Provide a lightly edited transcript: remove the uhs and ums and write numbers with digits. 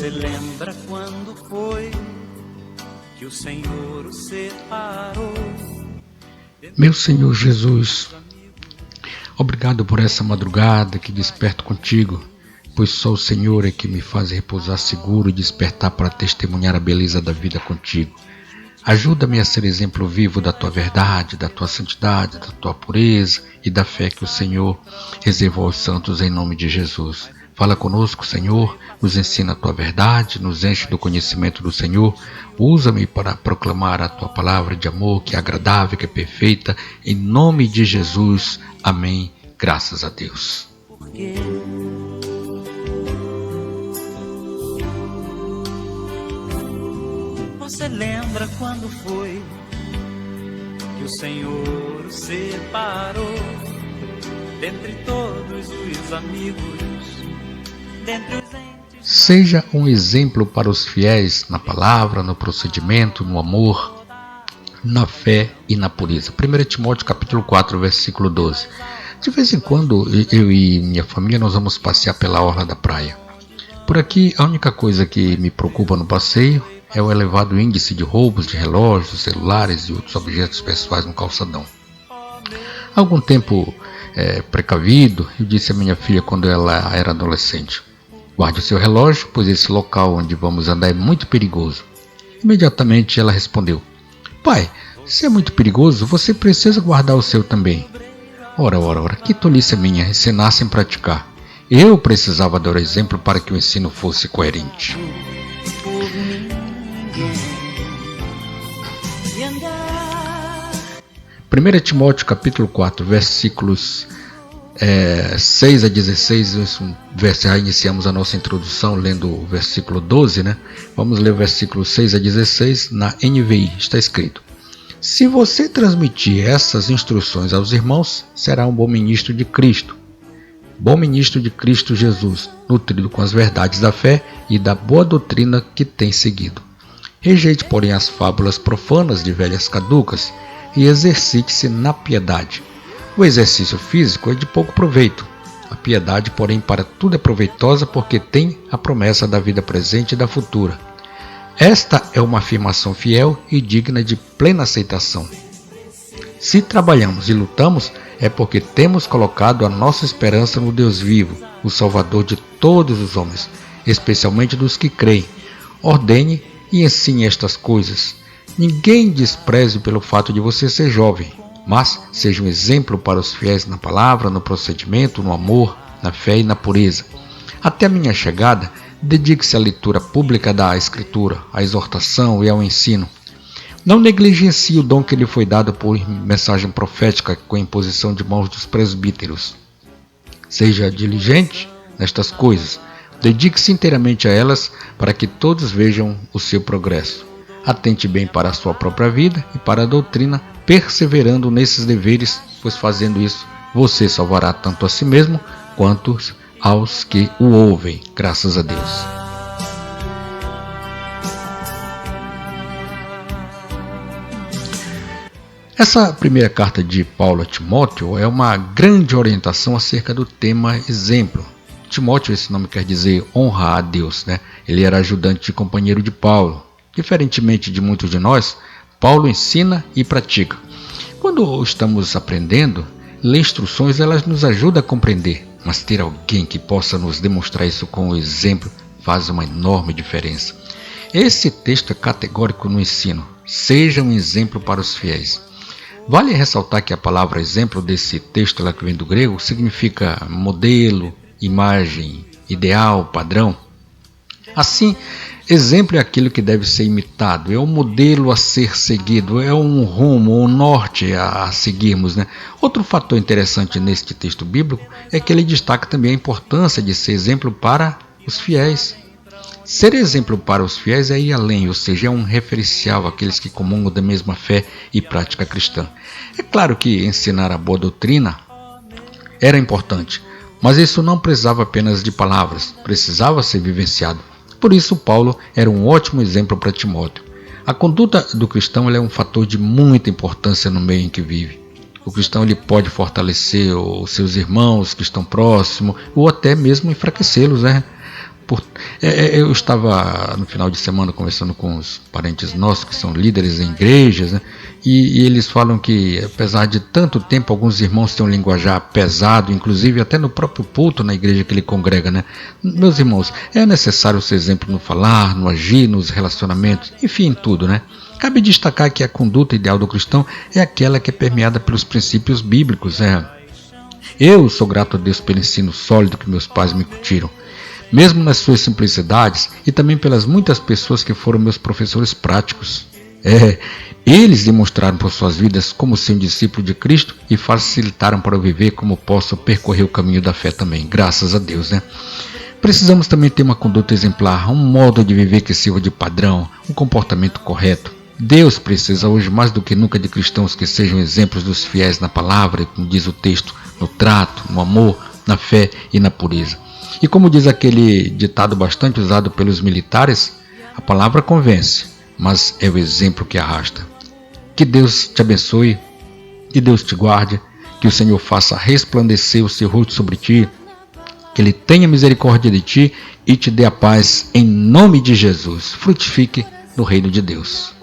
Você lembra quando foi que o Senhor o separou? Meu Senhor Jesus, obrigado por essa madrugada que desperto contigo, pois só o Senhor é que me faz repousar seguro e despertar para testemunhar a beleza da vida contigo. Ajuda-me a ser exemplo vivo da tua verdade, da tua santidade, da tua pureza e da fé que o Senhor reservou aos santos em nome de Jesus. Fala conosco, Senhor, nos ensina a tua verdade, nos enche do conhecimento do Senhor. Usa-me para proclamar a tua palavra de amor, que é agradável, que é perfeita. Em nome de Jesus. Amém. Graças a Deus. Você lembra quando foi que o Senhor o separou? Dentre todos os amigos, dentre os entes... Seja um exemplo para os fiéis na palavra, no procedimento, no amor, na fé e na pureza. 1 Timóteo capítulo 4, versículo 12. De vez em quando, eu e minha família, nós vamos passear pela orla da praia. Por aqui, a única coisa que me preocupa no passeio é o elevado índice de roubos de relógios, celulares e outros objetos pessoais no calçadão. Há algum tempo precavido, eu disse à minha filha quando ela era adolescente: guarde o seu relógio, pois esse local onde vamos andar é muito perigoso. Imediatamente ela respondeu: pai, se é muito perigoso, você precisa guardar o seu também. Ora, que tolice minha, ensinar sem praticar. Eu precisava dar o exemplo para que o ensino fosse coerente. 1 Timóteo capítulo 4, versículos 6 a 16, já iniciamos a nossa introdução lendo o versículo 12, né? Vamos ler o versículo 6 a 16 na NVI, está escrito: se você transmitir essas instruções aos irmãos, será um bom ministro de Cristo Jesus, nutrido com as verdades da fé e da boa doutrina que tem seguido. Rejeite, porém, as fábulas profanas de velhas caducas e exercite-se na piedade. O exercício físico é de pouco proveito. A piedade, porém, para tudo é proveitosa, porque tem a promessa da vida presente e da futura. Esta é uma afirmação fiel e digna de plena aceitação. Se trabalhamos e lutamos, é porque temos colocado a nossa esperança no Deus vivo, o Salvador de todos os homens, especialmente dos que creem. Ordene e ensine estas coisas. Ninguém despreze pelo fato de você ser jovem, mas seja um exemplo para os fiéis na palavra, no procedimento, no amor, na fé e na pureza. Até a minha chegada, dedique-se à leitura pública da Escritura, à exortação e ao ensino. Não negligencie o dom que lhe foi dado por mensagem profética com a imposição de mãos dos presbíteros. Seja diligente nestas coisas, dedique-se inteiramente a elas para que todos vejam o seu progresso. Atente bem para a sua própria vida e para a doutrina, perseverando nesses deveres, pois fazendo isso, você salvará tanto a si mesmo quanto aos que o ouvem. Graças a Deus. Essa primeira carta de Paulo a Timóteo é uma grande orientação acerca do tema exemplo. Timóteo, esse nome quer dizer honra a Deus, né? Ele era ajudante e companheiro de Paulo. Diferentemente de muitos de nós, Paulo ensina e pratica. Quando estamos aprendendo, ler instruções elas nos ajudam a compreender, mas ter alguém que possa nos demonstrar isso com o exemplo faz uma enorme diferença. Esse texto é categórico no ensino. Seja um exemplo para os fiéis. Vale ressaltar que a palavra exemplo desse texto, lá que vem do grego, significa modelo, imagem, ideal, padrão. Assim, exemplo é aquilo que deve ser imitado, é um modelo a ser seguido, é um rumo, um norte a seguirmos, né? Outro fator interessante neste texto bíblico é que ele destaca também a importância de ser exemplo para os fiéis. Ser exemplo para os fiéis é ir além, ou seja, é um referencial àqueles que comungam da mesma fé e prática cristã. É claro que ensinar a boa doutrina era importante, mas isso não precisava apenas de palavras, precisava ser vivenciado. Por isso, Paulo era um ótimo exemplo para Timóteo. A conduta do cristão é um fator de muita importância no meio em que vive. O cristão ele pode fortalecer os seus irmãos que estão próximos ou até mesmo enfraquecê-los, né? Eu estava no final de semana conversando com os parentes nossos que são líderes em igrejas, né? E eles falam que, apesar de tanto tempo, alguns irmãos têm um linguajar pesado, inclusive até no próprio culto na igreja que ele congrega, né? Meus irmãos, é necessário ser exemplo no falar, no agir, nos relacionamentos, enfim, em tudo, né? Cabe destacar que a conduta ideal do cristão é aquela que é permeada pelos princípios bíblicos. Eu sou grato a Deus pelo ensino sólido que meus pais me incutiram, mesmo nas suas simplicidades, e também pelas muitas pessoas que foram meus professores práticos. Eles demonstraram por suas vidas como ser um discípulo de Cristo e facilitaram para eu viver como posso percorrer o caminho da fé também, graças a Deus, né? Precisamos também ter uma conduta exemplar, um modo de viver que sirva de padrão, um comportamento correto. Deus precisa hoje mais do que nunca de cristãos que sejam exemplos dos fiéis na palavra, como diz o texto, no trato, no amor, na fé e na pureza. E como diz aquele ditado bastante usado pelos militares, a palavra convence, mas é o exemplo que arrasta. Que Deus te abençoe, que Deus te guarde, que o Senhor faça resplandecer o seu rosto sobre ti, que Ele tenha misericórdia de ti e te dê a paz em nome de Jesus. Frutifique no reino de Deus.